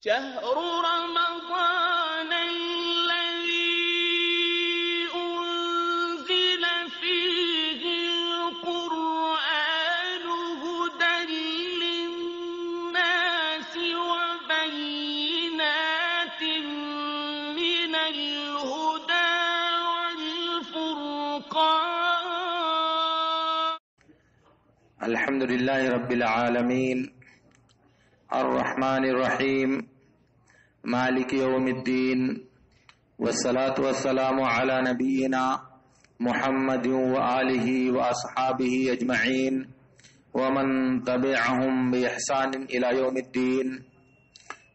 شهر رمضان الذي أنزل فيه القرآن هدى للناس وبينات من الهدى والفرقان. الحمد لله رب العالمين الرحمن الرحيم مالك يوم الدين والصلاة والسلام على نبينا محمد وآله وأصحابه أجمعين ومن تبعهم بإحسان إلى يوم الدين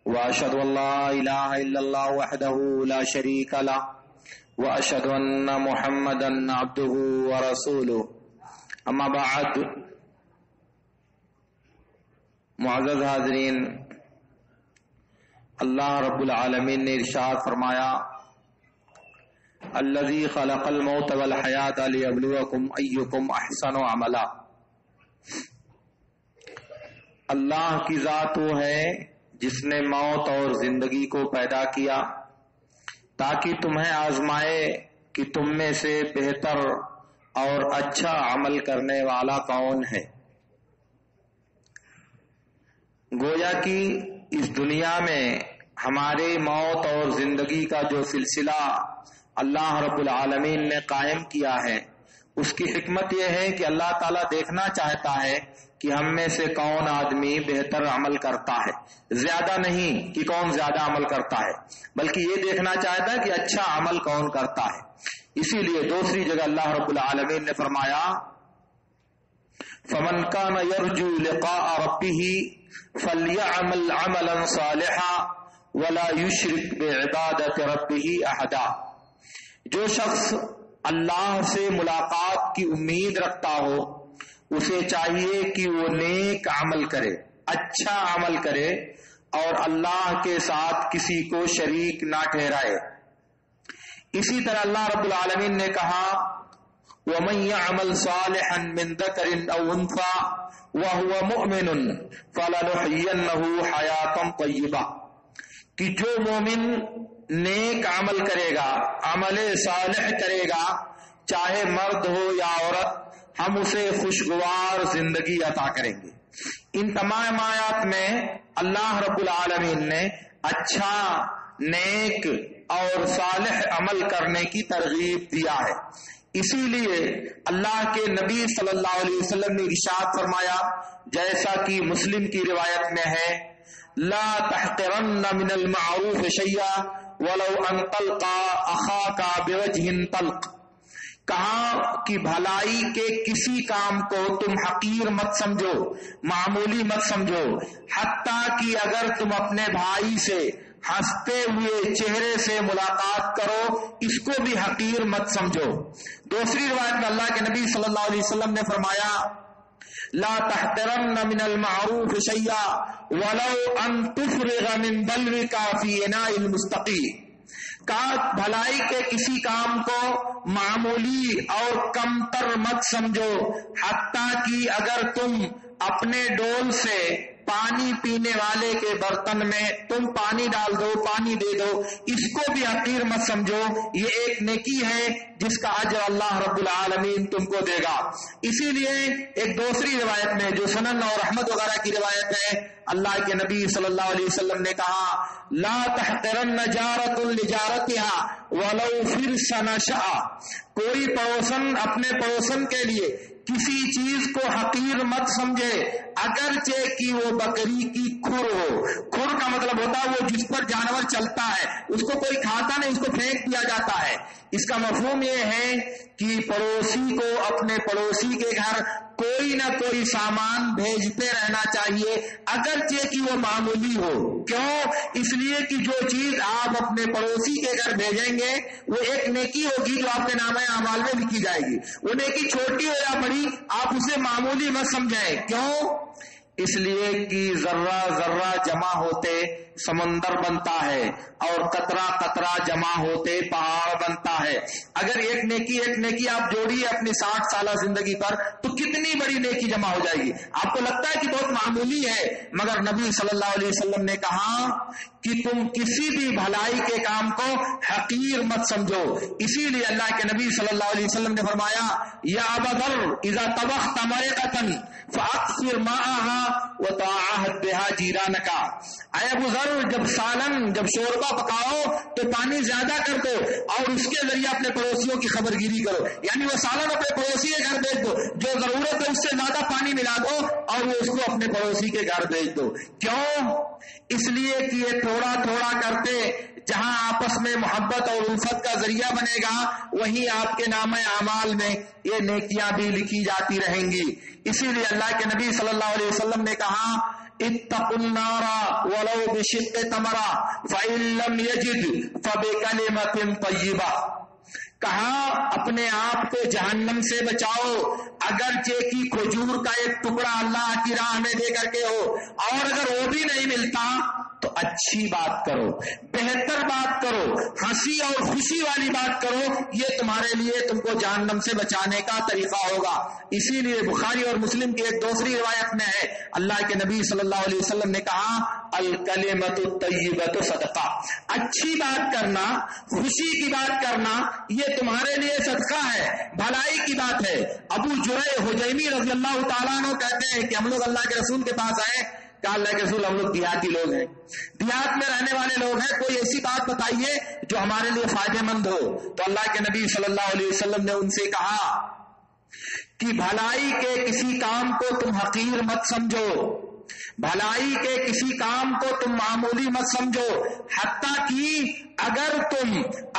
وأشهد أن لا إله إلا الله وحده لا شريك له وأشهد أن محمدا عبده ورسوله. أما بعد، معزز حاضرین، اللہ رب العالمین نے ارشاد فرمایا الذی خلق الموت والحیات لیبلوکم ایکم احسن عملا. اللہ کی ذات وہ ہے جس نے موت اور زندگی کو پیدا کیا تاکہ تمہیں آزمائے کہ تم میں سے بہتر اور اچھا عمل کرنے والا کون ہے. گویا کہ اس دنیا میں ہمارے موت اور زندگی کا جو سلسلہ اللہ رب العالمین نے قائم کیا ہے، اس کی حکمت یہ ہے کہ اللہ تعالیٰ دیکھنا چاہتا ہے کہ ہم میں سے کون آدمی بہتر عمل کرتا ہے، زیادہ نہیں کہ کون زیادہ عمل کرتا ہے، بلکہ یہ دیکھنا چاہتا ہے کہ اچھا عمل کون کرتا ہے. اسی لیے دوسری جگہ اللہ رب العالمین نے فرمایا فَمَنْ كَانَ يَرْجُو لِقَاءَ رَبِّهِ فَلْيَعْمَلْ عَمَلًا صَالِحًا وَلَا يُشْرِكْ بِعِبَادَةِ رَبِّهِ أَحَدًا. جو شخص اللہ سے ملاقات کی امید رکھتا ہو اسے چاہیے کہ وہ نیک عمل کرے، اچھا عمل کرے اور اللہ کے ساتھ کسی کو شریک نہ ٹھہرائے. اسی طرح اللہ رب العالمین نے کہا وَمَن يَعْمَلْ صَالِحًا مِّن ذَكَرٍ أَوْ أُنثَىٰ وَهُوَ مُؤْمِنٌ فَلَنُحْيِيَنَّهُ حَيَاةً طَيِّبَةً. کہ جو مومن نیک عمل کرے گا، عمل صالح کرے گا، چاہے مرد ہو یا عورت، ہم اسے خوشگوار زندگی عطا کریں گے. ان تمام آیات میں اللہ رب العالمین نے اچھا، نیک اور صالح عمل کرنے کی ترغیب دیا ہے. اسی لیے اللہ کے نبی صلی اللہ علیہ وسلم نے ارشاد فرمایا جیسا کہ مسلم کی روایت میں ہے لا تحقرن من المعروف شیئا ولو ان تلقى اخاك بوجه طلق. کہا کہ بھلائی کے کسی کام کو تم حقیر مت سمجھو، معمولی مت سمجھو، حتیٰ کہ اگر تم اپنے بھائی سے ہنستے ہوئے چہرے سے ملاقات کرو اس کو بھی حقیر مت سمجھو. دوسری روایت میں اللہ کے نبی صلی اللہ علیہ وسلم نے فرمایا لا تحقرن من المعروف شیئا ولو ان تفرغ من بلوک فی اناء المستقی. کہا بھلائی کے کسی کام کو معمولی اور کمتر مت سمجھو، حتیٰ کہ اگر تم اپنے ڈول سے پانی پینے والے کے برتن میں تم پانی ڈال دو، پانی دے دو، اس کو بھی حقیر مت سمجھو، یہ ایک نیکی ہے جس کا اجر اللہ رب العالمین تم کو دے گا. اسی لیے ایک دوسری روایت میں جو سنن اور احمد وغیرہ کی روایت ہے اللہ کے نبی صلی اللہ علیہ وسلم نے کہا لا تحقرن جارۃ لجارتها ولو فرس نشأ. کوئی پڑوسن اپنے پڑوسن کے لیے کسی چیز کو حقیر مت سمجھے اگرچہ کہ وہ بکری کی کھر ہو. کھر کا مطلب ہوتا ہے وہ جس پر جانور چلتا ہے، اس کو کوئی کھاتا نہیں، اس کو پھینک دیا جاتا ہے. اس کا مفہوم یہ ہے کہ پڑوسی کو اپنے پڑوسی کے گھر کوئی نہ کوئی سامان بھیجتے رہنا چاہیے اگرچہ کہ وہ معمولی ہو. کیوں؟ اس لیے کہ جو چیز آپ اپنے پڑوسی کے گھر بھیجیں گے وہ ایک نیکی ہوگی جو آپ کے نامہ اعمال میں لکھی جائے گی. وہ نیکی چھوٹی ہو یا بڑی آپ اسے معمولی مت سمجھیں. کیوں؟ اس لیے کہ ذرہ ذرہ جمع ہوتے سمندر بنتا ہے اور قطرہ قطرہ جمع ہوتے پہاڑ بنتا ہے. اگر ایک نیکی آپ جوڑیے اپنی 60 سالہ زندگی پر تو کتنی بڑی نیکی جمع ہو جائے گی. آپ کو لگتا ہے کہ بہت معمولی ہے، مگر نبی صلی اللہ علیہ وسلم نے کہا کہ تم کسی بھی بھلائی کے کام کو حقیر مت سمجھو. اسی لیے اللہ کے نبی صلی اللہ علیہ وسلم نے فرمایا یا ابا ذر اذا طبخت مرقۃ فاکثر ماءها وتعاهد بها جيرانك. اے ابو ذر جب شوربہ پکاؤ تو پانی زیادہ کر دو اور اس کے ذریعے اپنے پڑوسیوں کی خبر گیری کرو. یعنی وہ سالن اپنے پڑوسی کے گھر بھیج دو، جو ضرورت ہے اس سے زیادہ پانی ملا دو اور وہ اس کو اپنے پڑوسی کے گھر بھیج دو. کیوں؟ اس لیے کہ یہ تھوڑا تھوڑا کرتے جہاں آپس میں محبت اور الفت کا ذریعہ بنے گا وہیں آپ کے نامہ اعمال میں یہ نیکیاں بھی لکھی جاتی رہیں گی. اسی لیے اللہ کے نبی صلی اللہ علیہ وسلم نے کہا اتقوا النار ولو بشق تمرہ فإن لم يجد فبکلمۃ طیبہ. کہا اپنے آپ کو جہنم سے بچاؤ اگرچہ کی کھجور کا ایک ٹکڑا اللہ کی راہ میں دے کر کے ہو، اور اگر وہ بھی نہیں ملتا تو اچھی بات کرو، بہتر بات کرو، ہنسی اور خوشی والی بات کرو. یہ تمہارے لیے تم کو جہنم سے بچانے کا طریقہ ہوگا. اسی لیے بخاری اور مسلم کی ایک دوسری روایت میں ہے اللہ کے نبی صلی اللہ علیہ وسلم نے کہا الکلمۃ الطیبۃ صدقہ. اچھی بات کرنا، خوشی کی بات کرنا یہ تمہارے لیے صدقہ ہے، بھلائی کی بات ہے. ابو جریح حجیمی رضی اللہ تعالیٰ عنہ کہتے ہیں کہ ہم لوگ اللہ کے رسول کے پاس آئے کہ اللہ کے رسول ہم لوگ دیہاتی لوگ ہیں، دیہات میں رہنے والے لوگ ہیں، کوئی ایسی بات بتائیے جو ہمارے لیے فائدہ مند ہو. تو اللہ کے نبی صلی اللہ علیہ وسلم نے ان سے کہا کہ بھلائی کے کسی کام کو تم حقیر مت سمجھو، بھلائی کے کسی کام کو تم معمولی مت سمجھو، حتیٰ کہ اگر تم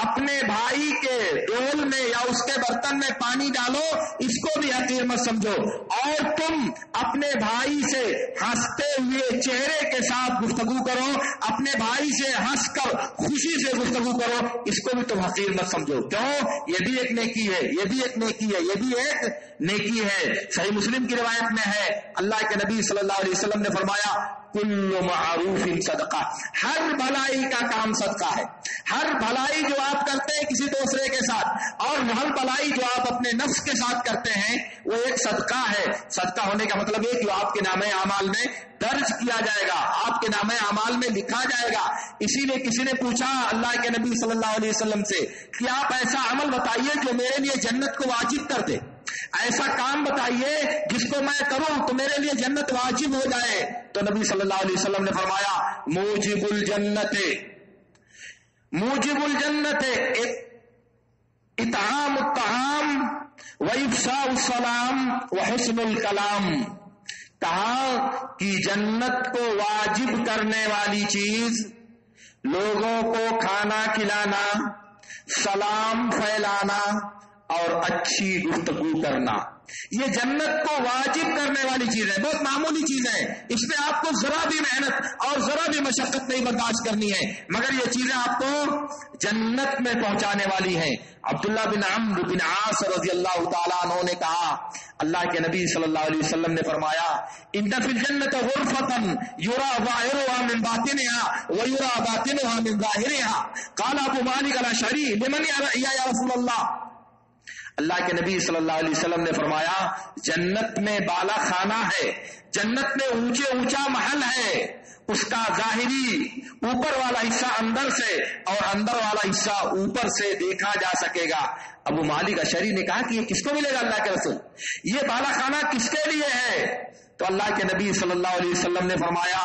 اپنے بھائی کے ڈول میں یا اس کے برتن میں پانی ڈالو اس کو بھی حقیر مت سمجھو، اور تم اپنے بھائی سے ہنستے ہوئے چہرے کے ساتھ گفتگو کرو، اپنے بھائی سے ہنس کر خوشی سے گفتگو کرو، اس کو بھی تم حقیر مت سمجھو. کیوں؟ یہ بھی ایک نیکی ہے، یہ بھی ایک نیکی ہے، یہ بھی ایک نیکی ہے. صحیح مسلم کی روایت میں ہے اللہ کے نبی صلی اللہ علیہ وسلم نے فرمایا کل معروف صدقہ. ہر بھلائی کا کام صدقہ ہے. ہر بھلائی جو آپ کرتے ہیں کسی دوسرے کے ساتھ اور ہر بھلائی جو آپ اپنے نفس کے ساتھ کرتے ہیں وہ ایک صدقہ ہے. صدقہ ہونے کا مطلب یہ کہ آپ کے نامہ اعمال میں درج کیا جائے گا، آپ کے نامہ اعمال میں لکھا جائے گا. اسی لیے کسی نے پوچھا اللہ کے نبی صلی اللہ علیہ وسلم سے کہ آپ ایسا عمل بتائیے جو میرے لیے جنت کو واجب کر دے، ایسا کام بتائیے جس کو میں کروں تو میرے لیے جنت واجب ہو جائے. تو نبی صلی اللہ علیہ وسلم نے فرمایا موجب الجنت اطعام الطعام وافشاء السلام وحسن الکلام. کہا کہ جنت کو واجب کرنے والی چیز لوگوں کو کھانا کھلانا، سلام پھیلانا اور اچھی گفتگو کرنا، یہ جنت کو واجب کرنے والی چیز ہے. بہت معمولی چیز ہے، اس میں آپ کو ذرا بھی محنت اور ذرا بھی مشقت نہیں برداشت کرنی ہے، مگر یہ چیزیں آپ کو جنت میں پہنچانے والی ہیں. عبداللہ بن عمرو بن عاص رضی اللہ تعالیٰ عنہ نے کہا اللہ کے نبی صلی اللہ علیہ وسلم نے فرمایا ان فی الجنت غرفۃ یرا ظاہرها من باطنها ویرا باطنها من ظاہرها. قال ابو مالک الاشعری لمن یا رسول اللہ. اللہ کے نبی صلی اللہ علیہ وسلم نے فرمایا جنت میں بالا خانہ ہے، جنت میں اونچا محل ہے، اس کا ظاہری اوپر والا حصہ اندر سے اور اندر والا حصہ اوپر سے دیکھا جا سکے گا. ابو مالک اشعری نے کہا کہ یہ کس کو ملے گا اللہ کے رسول، یہ بالا خانہ کس کے لیے ہے؟ تو اللہ کے نبی صلی اللہ علیہ وسلم نے فرمایا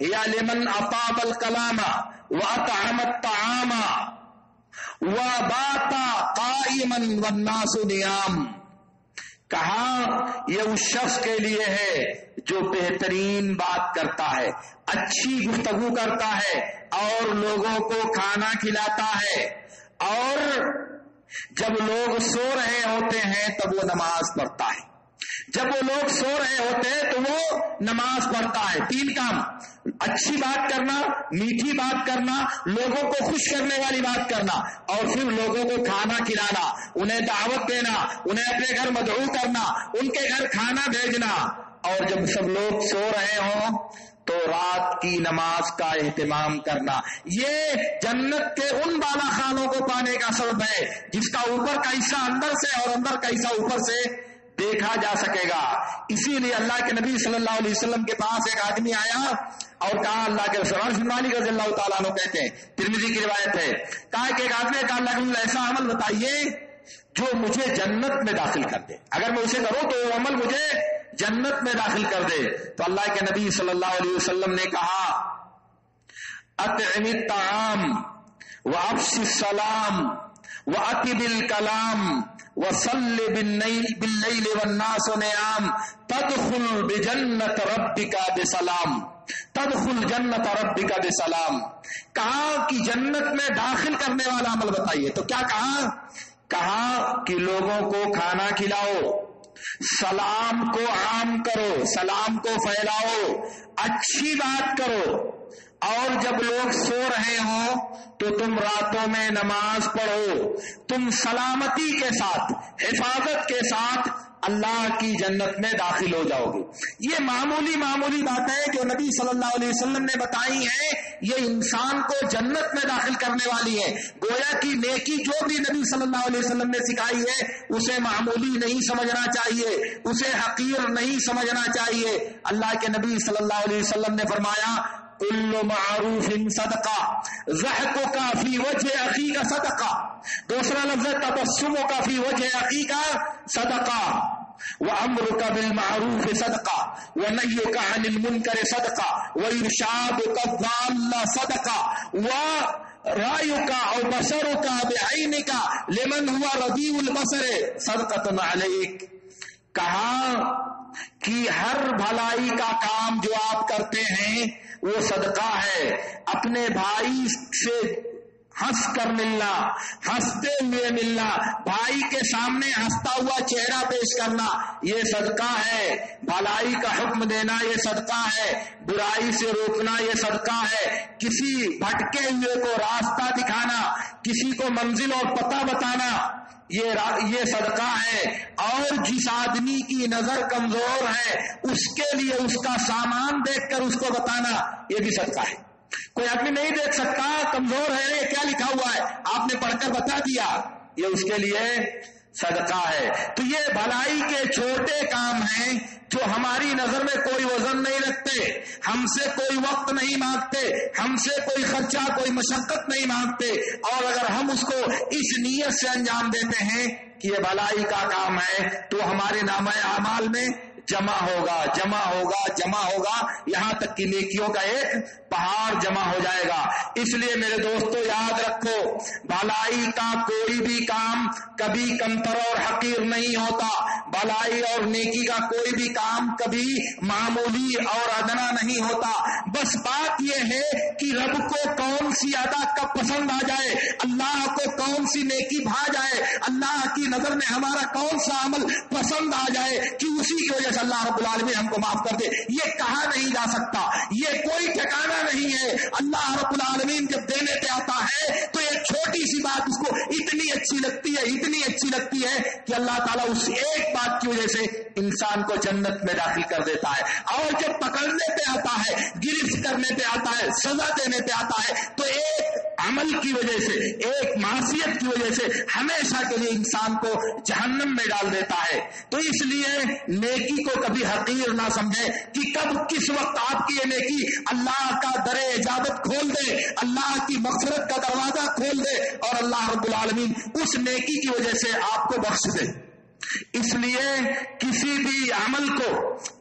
یا لمن اطاب الکلام واطعم الطعام وبات قائما والناس نيام. کہا یہ اس شخص کے لیے ہے جو بہترین بات کرتا ہے، اچھی گفتگو کرتا ہے اور لوگوں کو کھانا کھلاتا ہے، اور جب لوگ سو رہے ہوتے ہیں تب وہ نماز پڑھتا ہے، جب وہ لوگ سو رہے ہوتے ہیں تو وہ نماز پڑھتا ہے. 3 کام: اچھی بات کرنا، میٹھی بات کرنا، لوگوں کو خوش کرنے والی بات کرنا، اور پھر لوگوں کو کھانا کھلانا، انہیں دعوت دینا، انہیں اپنے گھر مدعو کرنا، ان کے گھر کھانا بھیجنا. اور جب سب لوگ سو رہے ہوں تو رات کی نماز کا اہتمام کرنا، یہ جنت کے ان بالا خانوں کو پانے کا سبب ہے جس کا اوپر کا حصہ اندر سے اور اندر کا حصہ اوپر سے دیکھا جا سکے گا۔ اسی لیے اللہ کے نبی صلی اللہ علیہ وسلم کے پاس ایک آدمی آیا اور کہا، اللہ کے رسول مالک رضی اللہ تعالیٰ عنہ کہتے ہیں، ترمذی کی روایت ہے، کہا کہ ایک آدمی نے کہا، اللہ کے رسول ایسا عمل بتائیے جو مجھے جنت میں داخل کر دے، اگر میں اسے کروں تو وہ عمل مجھے جنت میں داخل کر دے۔ تو اللہ کے نبی صلی اللہ علیہ وسلم نے کہا، اطعم الطعام وافش السلام واطب الکلام وصل باللیل والناس نیام تدخل بجنت ربک بسلام، تدخل جنت ربک بسلام۔ کہا کہ جنت میں داخل کرنے والا عمل بتائیے، تو کیا کہا کہ لوگوں کو کھانا کھلاؤ، سلام کو عام کرو، سلام کو پھیلاؤ، اچھی بات کرو، اور جب لوگ سو رہے ہوں تو تم راتوں میں نماز پڑھو، تم سلامتی کے ساتھ، حفاظت کے ساتھ اللہ کی جنت میں داخل ہو جاؤ گے۔ یہ معمولی باتیں جو نبی صلی اللہ علیہ وسلم نے بتائی ہیں، یہ انسان کو جنت میں داخل کرنے والی ہے۔ گویا کی نیکی جو بھی نبی صلی اللہ علیہ وسلم نے سکھائی ہے اسے معمولی نہیں سمجھنا چاہیے، اسے حقیر نہیں سمجھنا چاہیے۔ اللہ کے نبی صلی اللہ علیہ وسلم نے فرمایا، کل معروف صدقہ، ضحکک فی وجہ اخیک صدقہ، دوسرا لفظ تبسمک فی وجہ اخیک صدقہ، وامرک بالمعروف صدقہ، ونہیک عن المنکر صدقہ، وارشادک الضال صدقہ، ورأیک او بصرک بعینک لمن هو ردیء البصر صدقۃ علیک۔ کہا کہ ہر بھلائی کا کام جو آپ کرتے ہیں وہ صدقہ ہے، اپنے بھائی سے ہنس کر ملنا، ہنستے ہوئے ملنا، بھائی کے سامنے ہنستا ہوا چہرہ پیش کرنا، یہ صدقہ ہے، بھلائی کا حکم دینا یہ صدقہ ہے، برائی سے روکنا یہ صدقہ ہے، کسی بھٹکے ہوئے کو راستہ دکھانا، کسی کو منزل اور پتہ بتانا یہ صدقہ ہے، اور جس آدمی کی نظر کمزور ہے اس کے لیے اس کا سامان دیکھ کر اس کو بتانا یہ بھی صدقہ ہے۔ کوئی آدمی نہیں دیکھ سکتا، کمزور ہے، یہ کیا لکھا ہوا ہے، آپ نے پڑھ کر بتا دیا، یہ اس کے لیے صدقہ ہے۔ تو یہ بھلائی کے چھوٹے کام ہیں جو ہماری نظر میں کوئی وزن نہیں رکھتے، ہم سے کوئی وقت نہیں مانگتے، ہم سے کوئی خرچہ کوئی مشقت نہیں مانگتے، اور اگر ہم اس کو اس نیت سے انجام دیتے ہیں کہ یہ بھلائی کا کام ہے تو ہمارے نامہ اعمال میں جمع ہوگا، یہاں تک کہ نیکیوں کا ایک پہاڑ جمع ہو جائے گا۔ اس لیے میرے دوستو یاد رکھو، بھلائی کا کوئی بھی کام کبھی کمتر اور حقیر نہیں ہوتا، بھلائی اور نیکی کا کوئی بھی کام کبھی معمولی اور ادنا نہیں ہوتا۔ بس بات یہ ہے کہ رب کو کون سی ادا کب پسند آ جائے، اللہ کو کون سی نیکی بھا جائے، اللہ کی نظر میں ہمارا کون سا عمل پسند آ جائے کہ اسی کی وجہ سے اللہ رب العالمین ہم کو معاف کر دے، یہ کہا نہیں جا سکتا، یہ کوئی ٹھکانہ نہیں ہے۔ اللہ رب العالمین جب دینے پہ آتا ہے تو ایک چھوٹی سی بات اس کو اتنی اچھی لگتی ہے کہ اللہ تعالیٰ اس ایک بات کی وجہ سے انسان کو جنت میں داخل کر دیتا ہے، اور جب پکڑنے پہ آتا ہے، گرفت کرنے پہ آتا ہے، سزا دینے پہ آتا ہے تو ایک عمل کی وجہ سے، ایک معصیت کی وجہ سے ہمیشہ کے لیے انسان کو جہنم میں ڈال دیتا ہے۔ تو اس لیے نیکی کو کبھی حقیر نہ سمجھے کہ کب کس وقت آپ کی یہ نیکی اللہ کا در اجابت کھول دے، اللہ کی مغفرت کا دروازہ کھول دے اور اللہ رب العالمین اس نیکی کی وجہ سے آپ کو بخش دے۔ اس لیے کسی بھی عمل کو،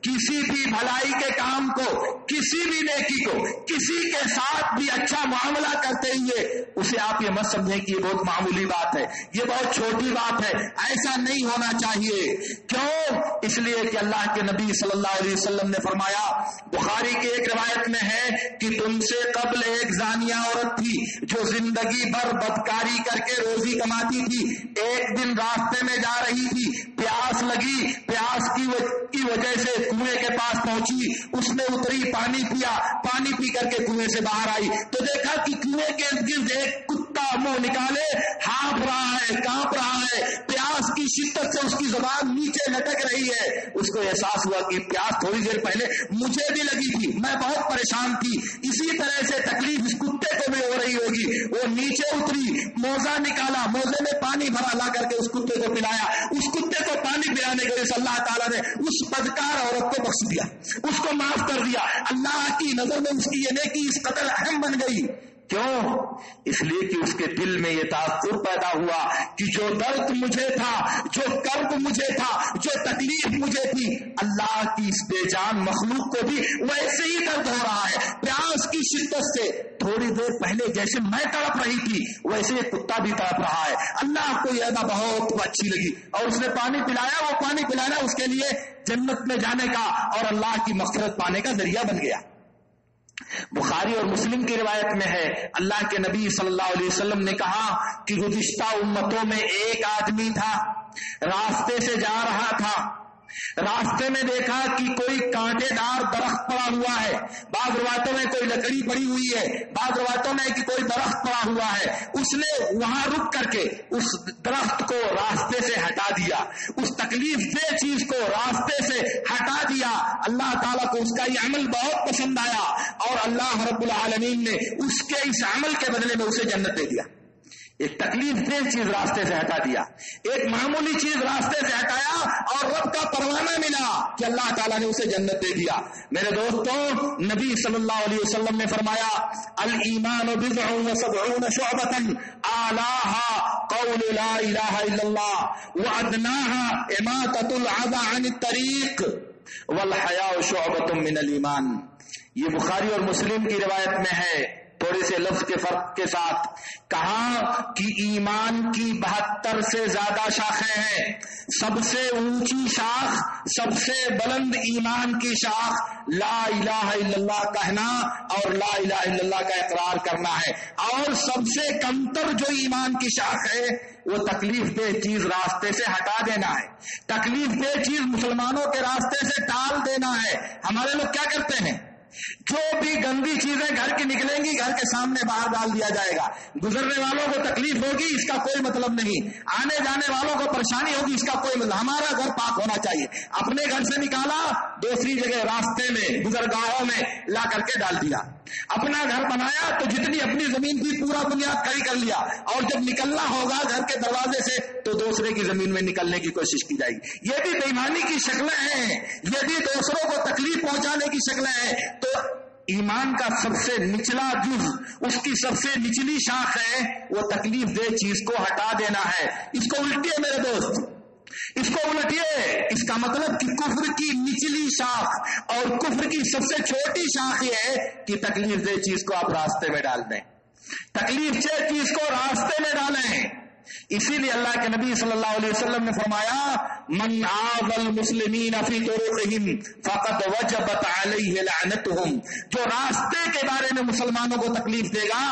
کسی بھی بھلائی کے کام کو، کسی بھی نیکی کو، کسی کے ساتھ بھی اچھا معاملہ کرتے ہوئے اسے آپ یہ مت سمجھیں کہ یہ بہت معمولی بات ہے، یہ بہت چھوٹی بات ہے، ایسا نہیں ہونا چاہیے۔ کیوں؟ اس لیے کہ اللہ کے نبی صلی اللہ علیہ وسلم نے فرمایا، بخاری کی ایک روایت میں ہے کہ تم سے قبل ایک زانیہ عورت تھی جو زندگی بھر بدکاری کر کے روزی کماتی تھی، ایک دن راستے میں جا رہی تھی، پیاس لگی، پیاس کی وجہ سے کنویں کے پاس پہنچی، اس نے اتری، پانی پیا، پانی پی کر کے کنویں سے باہر آئی تو دیکھا کہ کنویں کے ارد گرد ایک کتا کتا منہ نکالے ہانپ رہا ہے, کانپ رہا ہے, پیاس کی شدت سے اس کی زبان نیچے لٹک رہی ہے. اس کو احساس ہوا کہ پیاس تھوڑی دیر پہلے مجھے بھی لگی تھی, میں بہت پریشان تھی, اسی طرح سے تکلیف اس کتے کو بھی ہو رہی ہوگی. وہ نیچے اتری, موزہ نکالا, موزے میں پانی بھرا, لا کر کے اس کتے کو پلایا. اس کتے کو پانی پلانے کے لیے اللہ تعالیٰ نے اس بدکار عورت کو بخش دیا, اس کو معاف کر دیا. اللہ کی نظر میں اس کی یہ نیکی اس قدر اہم بن گئی. کیوں؟ اس لیے کہ اس کے دل میں یہ تاثر پیدا ہوا کہ جو درد مجھے تھا, جو کرب مجھے تھا, جو تکلیف مجھے تھی, اللہ کی اس بے جان مخلوق کو بھی ویسے ہی درد ہو رہا ہے. پیاس کی شدت سے تھوڑی دیر پہلے جیسے میں تڑپ رہی تھی ویسے یہ کتا بھی تڑپ رہا ہے. اللہ کو یہ ادا بہت اچھی لگی اور اس نے پانی پلایا. وہ پانی پلانا اس کے لیے جنت میں جانے کا اور اللہ کی مغفرت پانے کا ذریعہ بن گیا. بخاری اور مسلم کی روایت میں ہے, اللہ کے نبی صلی اللہ علیہ وسلم نے کہا کہ گزشتہ امتوں میں ایک آدمی تھا, راستے سے جا رہا تھا, راستے میں دیکھا کہ کوئی کانٹے دار درخت پڑا ہوا ہے. بعض روایتوں میں کوئی لکڑی پڑی ہوئی ہے, بعض روایتوں میں کہ کوئی درخت پڑا ہوا ہے. اس نے وہاں رک کر کے اس درخت کو راستے سے ہٹا دیا, اس تکلیف دہ چیز کو راستے سے ہٹا دیا. اللہ تعالیٰ کو اس کا یہ عمل بہت پسند آیا اور اللہ رب العالمین نے اس کے اس عمل کے بدلے میں اسے جنت دے دیا. ایک تکلیف دہ چیز راستے سے ہٹا دیا, ایک معمولی چیز راستے سے ہٹایا اور رب کا پروانہ ملا کہ اللہ تعالیٰ نے اسے جنت دے دیا. میرے دوستوں, نبی صلی اللہ علیہ وسلم نے فرمایا الایمان بضع وسبعون شعبۃ اعلاها قول لا الہ الا اللہ وادناها اماطۃ الاذى عن الطریق والحیاء شعبۃ من الایمان. یہ بخاری اور مسلم کی روایت میں ہے, تھوڑے سے لفظ کے فرق کے ساتھ. کہا کہ ایمان کی 72 سے زیادہ شاخیں ہیں, سب سے اونچی شاخ, سب سے بلند ایمان کی شاخ لا الہ الا اللہ کہنا اور لا الہ الا اللہ کا اقرار کرنا ہے. اور سب سے کمتر جو ایمان کی شاخ ہے وہ تکلیف دہ چیز راستے سے ہٹا دینا ہے, تکلیف دہ چیز مسلمانوں کے راستے سے ٹال دینا ہے. ہمارے لوگ کیا کرتے ہیں, جو بھی گندی چیزیں گھر کی نکلیں گی گھر کے سامنے باہر ڈال دیا جائے گا. گزرنے والوں کو تکلیف ہوگی اس کا کوئی مطلب نہیں, آنے جانے والوں کو پریشانی ہوگی اس کا کوئی مطلب. ہمارا گھر پاک ہونا چاہیے. اپنے گھر سے نکالا, دوسری جگہ راستے میں گزرگاہوں میں لا کر کے ڈال دیا. اپنا گھر بنایا تو جتنی اپنی زمین تھی پورا بنیاد کھڑی کر لیا, اور جب نکلنا ہوگا گھر کے دروازے سے تو دوسرے کی زمین میں نکلنے کی کوشش کی جائے گی. یہ بھی بےایمانی کی شکلیں ہیں, یہ بھی دوسروں کو تکلیف پہنچانے کی شکلیں ہیں. تو ایمان کا سب سے نچلا جز, اس کی سب سے نچلی شاخ ہے وہ تکلیف دہ چیز کو ہٹا دینا ہے. اس کو الٹیے میرے دوست, اس کو الٹیے. اس کا مطلب کہ کفر کی نچلی شاخ اور کفر کی سب سے چھوٹی شاخ یہ ہے کہ تکلیف دہ چیز کو آپ راستے میں ڈال دیں, تکلیف دہ چیز کو راستے میں ڈالیں. اسی لیے اللہ کے نبی صلی اللہ علیہ وسلم نے فرمایا من عاذ المسلمین فی طرقہم فقد وجبت علیہ لعنتہم. جو راستے کے بارے میں مسلمانوں کو تکلیف دے گا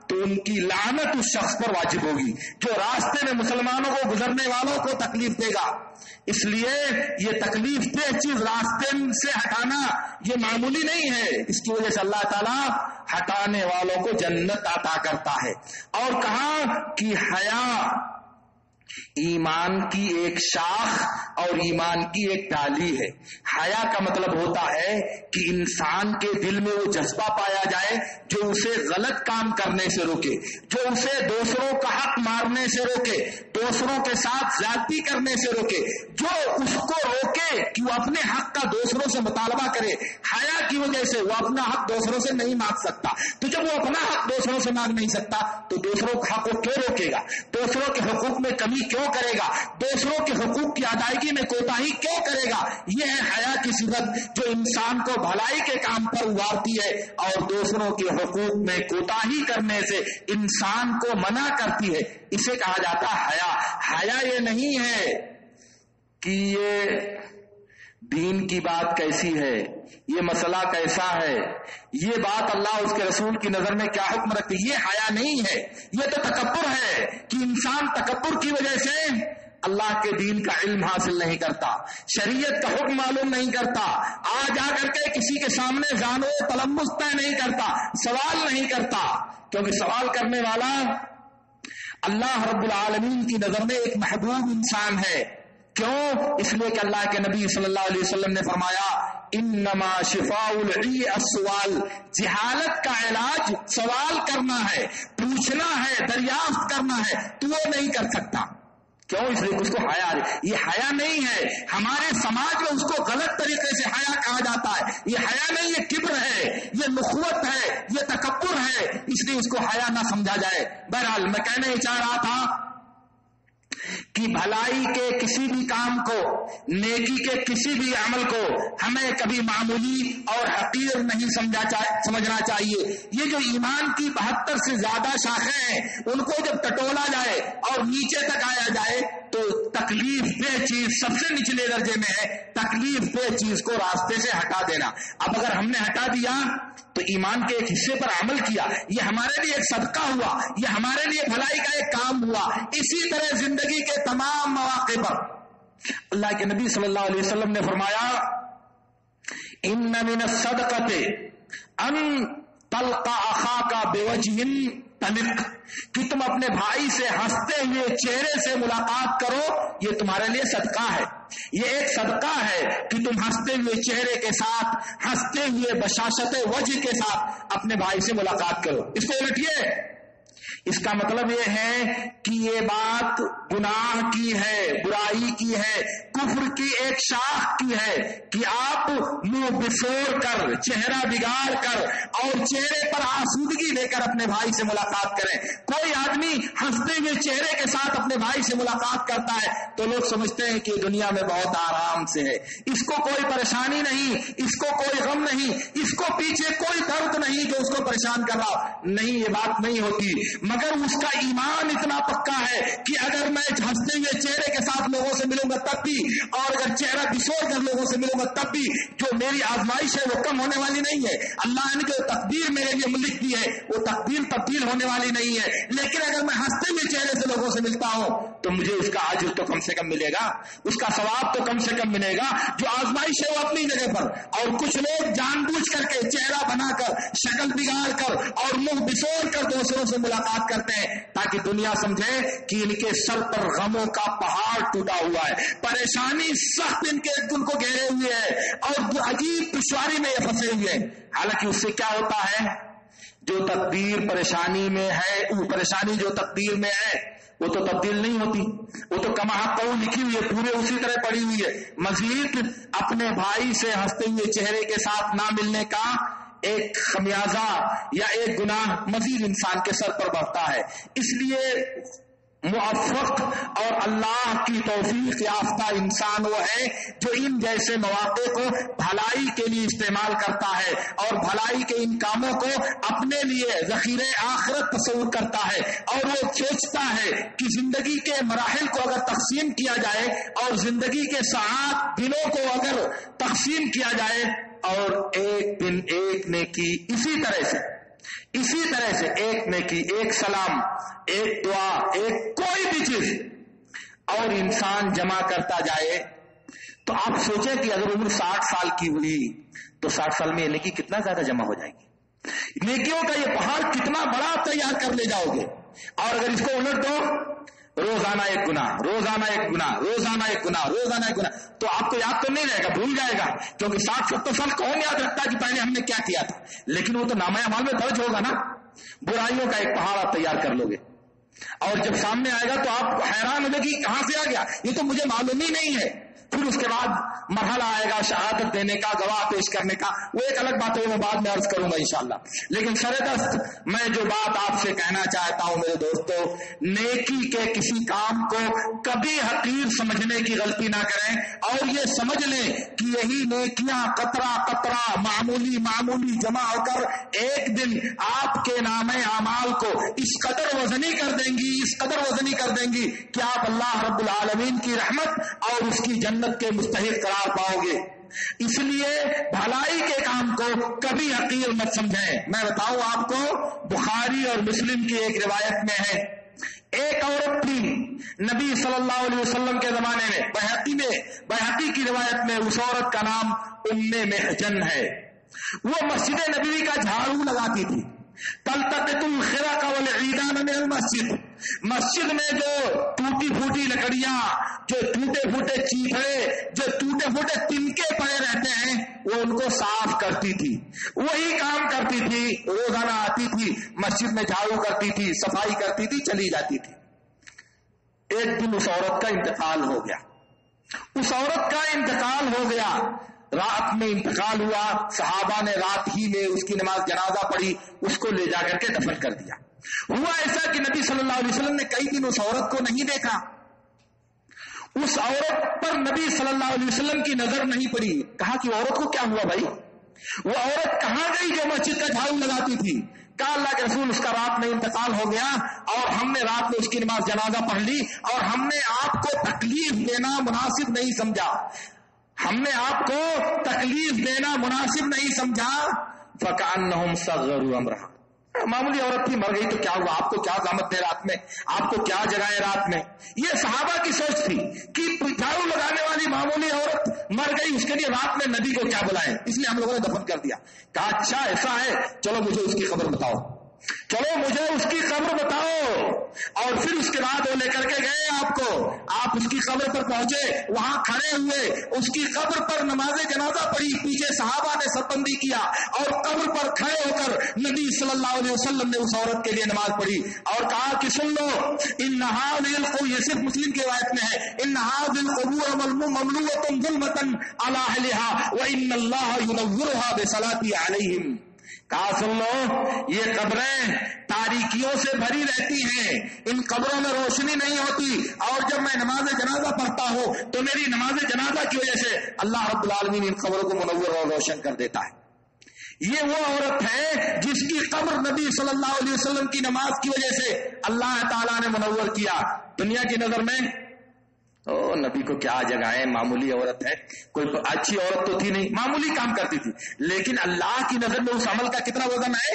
تو ان کی لعنت اس شخص پر واجب ہوگی جو راستے میں مسلمانوں کو گزرنے والوں کو تکلیف دے گا. اس لیے یہ تکلیف دہ چیز راستے سے ہٹانا یہ معمولی نہیں ہے. اس کی وجہ سے اللہ تعالیٰ ہٹانے والوں کو جنت عطا کرتا ہے. اور کہا کہ حیا ایمان کی ایک شاخ اور ایمان کی ایک ڈالی ہے. حیا کا مطلب ہوتا ہے کہ انسان کے دل میں وہ جذبہ پایا جائے جو اسے غلط کام کرنے سے روکے, جو اسے دوسروں کا حق مارنے سے روکے, دوسروں کے ساتھ زیادتی کرنے سے روکے, جو اس کو روکے کہ وہ اپنے حق کا دوسروں سے مطالبہ کرے. حیا کی وجہ سے وہ اپنا حق دوسروں سے نہیں مانگ سکتا, تو جب وہ اپنا حق دوسروں سے مانگ نہیں سکتا تو دوسروں کا حق وہ کیوں روکے گا, دوسروں کے حقوق میں کمی کیوں کرے گا, دوسروں کے حقوق کی ادائیگی میں کوتاہی کیوں کرے گا. یہ ہے حیا کی صفت جو انسان کو بھلائی کے کام پر ابھارتی ہے اور دوسروں کے حقوق میں کوتاہی کرنے سے انسان کو منع کرتی ہے. اسے کہا جاتا ہے حیا. حیا یہ نہیں ہے کہ یہ دین کی بات کیسی ہے, یہ مسئلہ کیسا ہے, یہ بات اللہ اس کے رسول کی نظر میں کیا حکم رکھتی, یہ حیا نہیں ہے. یہ تو تکبر ہے کہ انسان تکبر کی وجہ سے اللہ کے دین کا علم حاصل نہیں کرتا, شریعت کا حکم معلوم نہیں کرتا, جا کر کے کسی کے سامنے زانو تلمس طے نہیں کرتا, سوال نہیں کرتا. کیونکہ سوال کرنے والا اللہ رب العالمین کی نظر میں ایک محبوب انسان ہے. کیوں؟ اس لیے کہ اللہ کے نبی صلی اللہ علیہ وسلم نے فرمایا انما شفاء العی السؤال، جہالت کا علاج سوال کرنا ہے، پوچھنا ہے، دریافت کرنا ہے. تو وہ نہیں کر سکتا. کیوں؟ اس لیے کہ اس کو حیا، یہ حیا نہیں ہے. ہمارے سماج میں اس کو غلط طریقے سے حیا کہا جاتا ہے. یہ حیا نہیں، یہ کبر ہے، یہ نخوت ہے، یہ تکبر ہے. اس لیے اس کو حیا نہ سمجھا جائے. بہرحال میں کہنے ہی چاہ رہا تھا کہ بھلائی کے کسی بھی کام کو، نیکی کے کسی بھی عمل کو ہمیں کبھی معمولی اور حقیر نہیں سمجھنا چاہیے. یہ جو ایمان کی 72 سے زیادہ شاخیں ہیں، ان کو جب ٹٹولا جائے اور نیچے تک آیا جائے تو تکلیف دہ چیز سب سے نچلے درجے میں ہے تکلیف دہ چیز کو راستے سے ہٹا دینا. اب اگر ہم نے ہٹا دیا تو ایمان کے ایک حصے پر عمل کیا، یہ ہمارے لیے ایک صدقہ ہوا، یہ ہمارے لیے بھلائی کا ایک کام ہوا. اسی طرح زندگی کے تمام مواقع پر اللہ کے نبی صلی اللہ علیہ وسلم نے فرمایا ان من الصدقۃ ان تلقى اخاك بوجه طلق، کہ تم اپنے بھائی سے ہنستے ہوئے چہرے سے ملاقات کرو، یہ تمہارے لیے صدقہ ہے. یہ ایک صدقہ ہے کہ تم ہنستے ہوئے چہرے کے ساتھ، ہنستے ہوئے بشاشت وجہ کے ساتھ اپنے بھائی سے ملاقات کرو. اس کو الٹیے. اس کا مطلب یہ ہے کہ یہ بات گناہ کی ہے، برائی کی ہے، کفر کی ایک شاخ کی ہے کہ آپ منہ بفور کر، چہرہ بگاڑ کر اور چہرے پر آسودگی لے کر اپنے بھائی سے ملاقات کریں. کوئی آدمی ہنستے ہوئے چہرے کے ساتھ اپنے بھائی سے ملاقات کرتا ہے تو لوگ سمجھتے ہیں کہ دنیا میں بہت آرام سے ہے، اس کو کوئی پریشانی نہیں، اس کو کوئی غم نہیں، اس کو پیچھے کوئی درد نہیں جو اس کو پریشان کر رہا. نہیں، یہ بات نہیں ہوتی. مگر اس کا ایمان اتنا پکا ہے کہ اگر میں ہنستے ہوئے چہرے کے ساتھ لوگوں سے ملوں گا تب بھی، اور اگر چہرہ بسور کر لوگوں سے ملوں گا تب بھی، جو میری آزمائش ہے وہ کم ہونے والی نہیں ہے. اللہ نے جو تقدیر میرے لیے لکھ دی ہے وہ تقدیر تبدیل ہونے والی نہیں ہے. لیکن اگر میں ہنستے ہوئے چہرے سے لوگوں سے ملتا ہوں تو مجھے اس کا اجر تو کم سے کم ملے گا، اس کا ثواب تو کم سے کم ملے گا. جو آزمائش ہے وہ اپنی جگہ پر، اور کچھ لوگ جان بوجھ کر کے چہرہ بنا کر، شکل بگاڑ کر اور منہ بسور کر دوسروں سے ملاقات کرتے ہیں تاکہ دنیا سمجھے کہ ان کے سر پر غموں کا پہاڑ ٹوٹا ہوا ہے، پریشانی سخت ان کے دل کو گھیرے ہوئے ہے اور عجیب دشواری میں یہ پھنسے ہوئے ہیں. حالانکہ اس سے کیا ہوتا ہے، جو تقدیر پریشانی میں ہے، وہ پریشانی جو تقدیر میں ہے وہ تو تبدیل نہیں ہوتی، وہ تو کما حق لکھی ہوئی ہے، پورے اسی طرح پڑی ہوئی ہے. مزید اپنے بھائی سے ہنستے ہوئے چہرے کے ساتھ نہ ملنے کا ایک خمیازہ یا ایک گناہ مزید انسان کے سر پر بڑھتا ہے. اس لیے موفق اور اللہ کی توفیق یافتہ انسان وہ ہے جو ان جیسے مواقع کو بھلائی کے لیے استعمال کرتا ہے اور بھلائی کے ان کاموں کو اپنے لیے ذخیرہ آخرت تصور کرتا ہے، اور وہ سوچتا ہے کہ زندگی کے مراحل کو اگر تقسیم کیا جائے اور زندگی کے ساعات دنوں کو اگر تقسیم کیا جائے اور ایک دن ایک نیکی اسی طرح سے ایک نیکی، ایک سلام، ایک دعا، ایک کوئی بھی چیز اور انسان جمع کرتا جائے تو آپ سوچیں کہ اگر عمر 60 سال کی ہوئی تو 60 سال میں یہ نیکی کتنا زیادہ جمع ہو جائے گی. نیکیوں کا یہ پہاڑ کتنا بڑا تیار کر لے جاؤ گے. اور اگر اس کو الٹ دو، روزانہ ایک گناہ، روزانہ ایک گناہ، روزانہ ایک گناہ، روزانہ ایک گناہ، تو آپ کو یاد تو نہیں رہے گا، بھول جائے گا. کیونکہ 60-70 سال کون یاد رکھتا ہے کہ پہلے ہم نے کیا کیا تھا. لیکن وہ تو نامہ اعمال میں درج ہوگا نا. برائیوں کا ایک پہاڑ آپ تیار کر لو گے اور جب سامنے آئے گا تو آپ حیران ہو گے کہ کہاں سے آ گیا، یہ تو مجھے معلوم ہی نہیں ہے. پھر اس کے بعد مرحلہ آئے گا شہادت دینے کا، گواہ پیش کرنے کا، وہ ایک الگ بات ہے، میں بعد میں عرض کروں گا انشاءاللہ. لیکن سردست میں جو بات آپ سے کہنا چاہتا ہوں میرے دوستو، نیکی کے کسی کام کو کبھی حقیر سمجھنے کی غلطی نہ کریں اور یہ سمجھ لیں کہ یہی نیکیاں قطرہ قطرہ معمولی جمع ہو کر ایک دن آپ کے نام اعمال کو اس قدر وزنی کر دیں گی کہ آپ اللہ رب العالمین کی رحمت اور اس کی جنت کے مستحق قرار پاؤ گے. اس لیے بھلائی کے کام کو کبھی حقیر مت سمجھیں. میں بتاؤں آپ کو، بخاری اور مسلم کی ایک روایت میں ہے، ایک عورت تھی نبی صلی اللہ علیہ وسلم کے زمانے میں، بحقی کی روایت میں اس عورت کا نام ام محجن ہے. وہ مسجد نبوی کا جھاڑو لگاتی تھی. تلتقط الخرق والعیدان من المسجد، مسجد میں جو ٹوٹی پھوٹی لکڑیاں، جو ٹوٹے پھوٹے چیخڑے، جو ٹوٹے پھوٹے تنکے پڑے رہتے ہیں، وہ ان کو صاف کرتی تھی، وہی کام کرتی تھی، روزانہ آتی تھی مسجد میں، جھاڑو کرتی تھی، صفائی کرتی تھی، چلی جاتی تھی۔ ایک دن اس عورت کا انتقال ہو گیا، اس عورت کا انتقال ہو گیا، رات میں انتقال ہوا، صحابہ نے رات ہی میں اس کی نماز جنازہ پڑھی، اس کو لے جا کر کے دفن کر دیا۔ ہوا ایسا کہ نبی صلی اللہ علیہ وسلم نے کئی دن اس عورت کو نہیں دیکھا، اس عورت پر نبی صلی اللہ علیہ وسلم کی نظر نہیں پڑی۔ کہا کہ عورت کو کیا ہوا بھائی، وہ عورت کہاں گئی جو مسجد کا جھاڑو لگاتی تھی؟ کہا اللہ کے رسول اس کا رات میں انتقال ہو گیا اور ہم نے رات میں اس کی نماز جنازہ پڑھ لی، اور ہم نے آپ کو تکلیف دینا مناسب نہیں سمجھا، ہم نے آپ کو تکلیف دینا مناسب نہیں سمجھا۔ فَكَأَنَّهُمْ صَغَّرُوا أَمْرَهَا، معمولی عورت تھی، مر گئی تو کیا ہوا، آپ کو کیا زحمت دے رات میں، آپ کو کیا جگائے رات میں؟ یہ صحابہ کی سوچ تھی کہ جھاڑو لگانے والی معمولی عورت مر گئی، اس کے لیے رات میں نبی کو کیا بلائیں، اس لیے ہم لوگوں نے دفن کر دیا۔ کہا اچھا ایسا ہے، چلو مجھے اس کی خبر بتاؤ، چلو مجھے اس کی خبر بتاؤ۔ اور پھر اس کے بعد وہ لے کر کے گئے آپ کو، آپ اس کی قبر پر پہنچے، وہاں کھڑے ہوئے، اس کی قبر پر نماز جنازہ پڑھی، پیچھے صحابہ نے سربندی کیا، اور قبر پر کھڑے ہو کر نبی صلی اللہ علیہ وسلم نے اس عورت کے لیے نماز پڑھی اور کہا کہ سن لو، ان هذه القبور، یہ صرف مسلم کی روایت میں ہے، ان هذه القبور مملوءة ظلمة على اهلها وان الله ينورها بصلاته عليهم۔ کہا سن لو، یہ قبریں تاریکیوں سے بھری رہتی ہیں، ان قبروں میں روشنی نہیں ہوتی، اور جب میں نماز جنازہ پڑھتا ہوں تو میری نماز جنازہ کی وجہ سے اللہ رب العالمین ان قبروں کو منور اور روشن کر دیتا ہے۔ یہ وہ عورت ہے جس کی قبر نبی صلی اللہ علیہ وسلم کی نماز کی وجہ سے اللہ تعالیٰ نے منور کیا۔ دنیا کی نظر میں نبی کو کیا جگائیں، معمولی عورت ہے، کوئی اچھی عورت تو تھی نہیں، معمولی کام کرتی تھی، لیکن اللہ کی نظر میں اس عمل کا کتنا وزن ہے،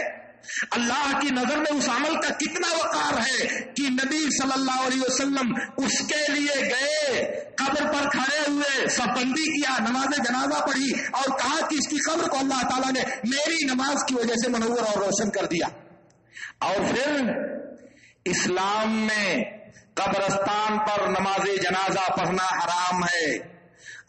اللہ کی نظر میں اس عمل کا کتنا وقار ہے کہ نبی صلی اللہ علیہ وسلم اس کے لیے گئے، قبر پر کھڑے ہوئے، سربندی کیا، نماز جنازہ پڑھی اور کہا کہ اس کی قبر کو اللہ تعالیٰ نے میری نماز کی وجہ سے منور اور روشن کر دیا۔ اور پھر اسلام میں قبرستان پر نماز جنازہ پڑھنا حرام ہے۔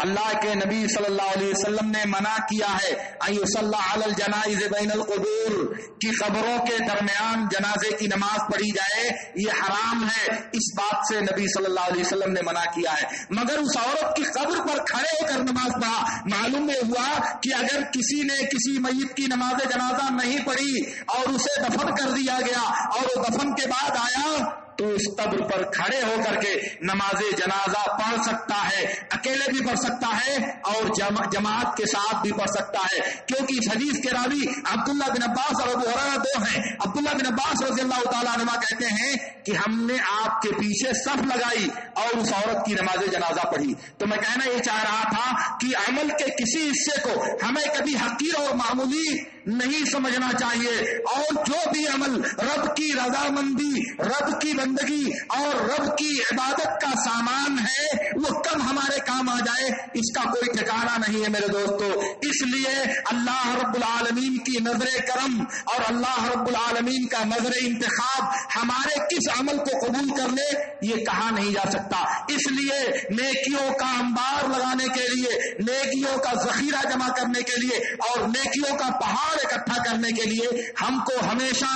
اللہ کے نبی صلی اللہ علیہ وسلم نے منع کیا ہے ان یصلی علی الجنائز بین القبور، کی قبروں کے درمیان جنازے کی نماز پڑھی جائے، یہ حرام ہے، اس بات سے نبی صلی اللہ علیہ وسلم نے منع کیا ہے۔ مگر اس عورت کی قبر پر کھڑے ہو کر نماز پڑھا، معلوم یہ ہوا کہ اگر کسی نے کسی میت کی نماز جنازہ نہیں پڑھی اور اسے دفن کر دیا گیا اور وہ دفن کے بعد آیا تو اس قبر پر کھڑے ہو کر کے نماز جنازہ پڑھ سکتا ہے، اکیلے بھی پڑھ سکتا ہے اور جماعت کے ساتھ بھی پڑھ سکتا ہے، کیونکہ اس حدیث کے راوی عبداللہ بن عباس اور ابو ہریرہ دو ہیں۔ عبداللہ بن عباس رضی اللہ تعالیٰ عنہ کہتے ہیں کہ ہم نے آپ کے پیچھے صف لگائی اور اس عورت کی نماز جنازہ پڑھی۔ تو میں کہنا یہ چاہ رہا تھا کہ عمل کے کسی حصے کو ہمیں کبھی حقیر اور معمولی نہیں سمجھنا چاہیے، اور جو بھی عمل رب کی رضامندی، رب کی بندگی اور رب کی عبادت کا سامان ہے وہ کب ہمارے کام آ جائے اس کا کوئی ٹھکانہ نہیں ہے میرے دوستو۔ اس لیے اللہ رب العالمین کی نظر کرم اور اللہ رب العالمین کا نظر انتخاب ہمارے کس عمل کو قبول کر لے یہ کہا نہیں جا سکتا۔ اس لیے نیکیوں کا انبار لگانے کے لیے، نیکیوں کا ذخیرہ جمع کرنے کے لیے اور نیکیوں کا پہاڑ اکٹھا کرنے کے لیے ہم کو ہمیشہ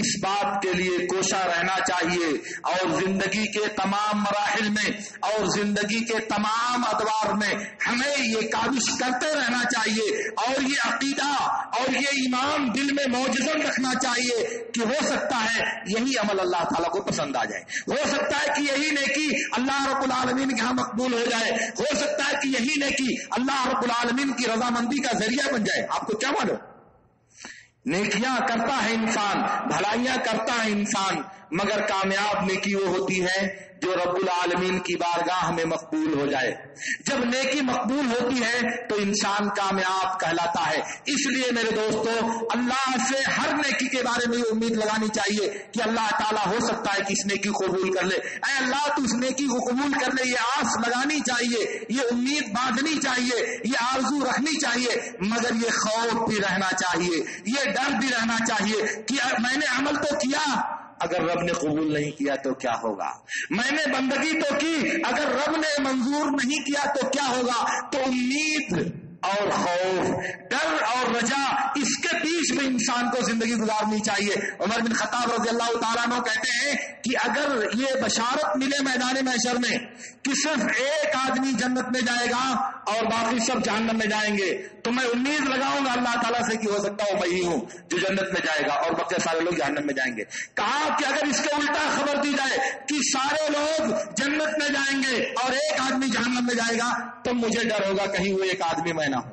اس بات کے لیے کوشاں رہنا چاہیے، اور زندگی کے تمام مراحل میں اور زندگی کے تمام ادوار میں ہمیں یہ کاوش کرتے رہنا چاہیے، اور یہ عقیدہ اور یہ ایمان دل میں موجزن رکھنا چاہیے کہ ہو سکتا ہے یہی عمل اللہ تعالیٰ کو پسند آ جائے، ہو سکتا ہے کہ یہی نیکی اللہ رب العالمین کے ہاں مقبول ہو جائے، ہو سکتا ہے کہ یہی نیکی اللہ رب العالمین کی رضامندی کا ذریعہ بن جائے۔ آپ کو کیا معلوم، نیکیاں کرتا ہے انسان، بھلائیاں کرتا ہے انسان، مگر کامیاب نیکی وہ ہوتی ہے جو رب العالمین کی بارگاہ میں مقبول ہو جائے۔ جب نیکی مقبول ہوتی ہے تو انسان کامیاب کہلاتا ہے۔ اس لیے میرے دوستو اللہ سے ہر نیکی کے بارے میں یہ امید لگانی چاہیے کہ اللہ تعالیٰ ہو سکتا ہے کہ اس نیکی کو قبول کر لے، اے اللہ تو اس نیکی کو قبول کر لے، یہ آس لگانی چاہیے، یہ امید باندھنی چاہیے، یہ آرزو رکھنی چاہیے، مگر یہ خوف بھی رہنا چاہیے، یہ ڈر بھی رہنا چاہیے کہ میں نے عمل تو کیا اگر رب نے قبول نہیں کیا تو کیا ہوگا؟ میں نے بندگی تو کی، اگر رب نے منظور نہیں کیا تو کیا ہوگا؟ تو امید اور خوف، ڈر اور رجا، اس کے بیچ میں انسان کو زندگی گزارنی چاہیے۔ عمر بن خطاب رضی اللہ تعالیٰ عنہ کہتے ہیں کہ اگر یہ بشارت ملے میدان محشر میں کہ صرف ایک آدمی جنت میں جائے گا اور باقی سب جہنم میں جائیں گے، تو میں امید لگاؤں گا اللہ تعالیٰ سے کہ ہو سکتا ہے میں ہی ہوں جو جنت میں جائے گا اور بقیہ سارے لوگ جہنم میں جائیں گے۔ کہا کہ اگر اس کے الٹا خبر دی جائے کہ سارے لوگ جنت میں جائیں گے اور ایک آدمی جہنم میں جائے گا، تو مجھے ڈر ہوگا کہیں وہ ایک آدمی میں نہ ہوں،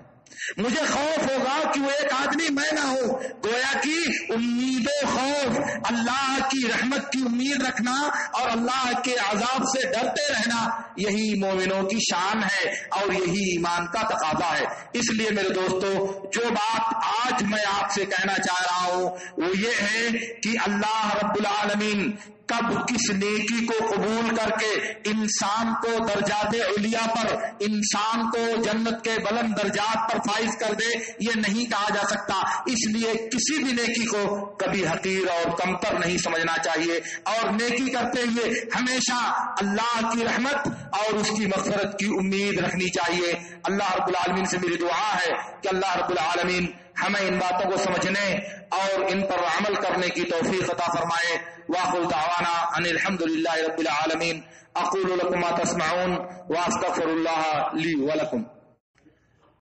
مجھے خوف ہوگا کہ وہ ایک آدمی میں نہ ہوں۔ گویا کہ امید و خوف، اللہ کی رحمت کی امید رکھنا اور اللہ کے عذاب سے ڈرتے رہنا، یہی مومنوں کی شان ہے اور یہی ایمان کا تقاضا ہے۔ اس لیے میرے دوستو، جو بات آج میں آپ سے کہنا چاہ رہا ہوں وہ یہ ہے کہ اللہ رب العالمین کب کس نیکی کو قبول کر کے انسان کو درجات علیہ پر، انسان کو جنت کے بلند درجات پر فائز کر دے یہ نہیں کہا جا سکتا۔ اس لیے کسی بھی نیکی کو کبھی حقیر اور کمتر نہیں سمجھنا چاہیے، اور نیکی کرتے ہوئے ہمیشہ اللہ کی رحمت اور اس کی مغفرت کی امید رکھنی چاہیے۔ اللہ رب العالمین سے میری دعا ہے کہ اللہ رب العالمین ہمیں ان باتوں کو سمجھنے اور ان پر عمل کرنے کی توفیق عطا فرمائے۔ وآخر دعوانا ان الحمد للہ رب العالمین۔ اقول لکم ما تسمعون واستغفر اللہ لی ولکم۔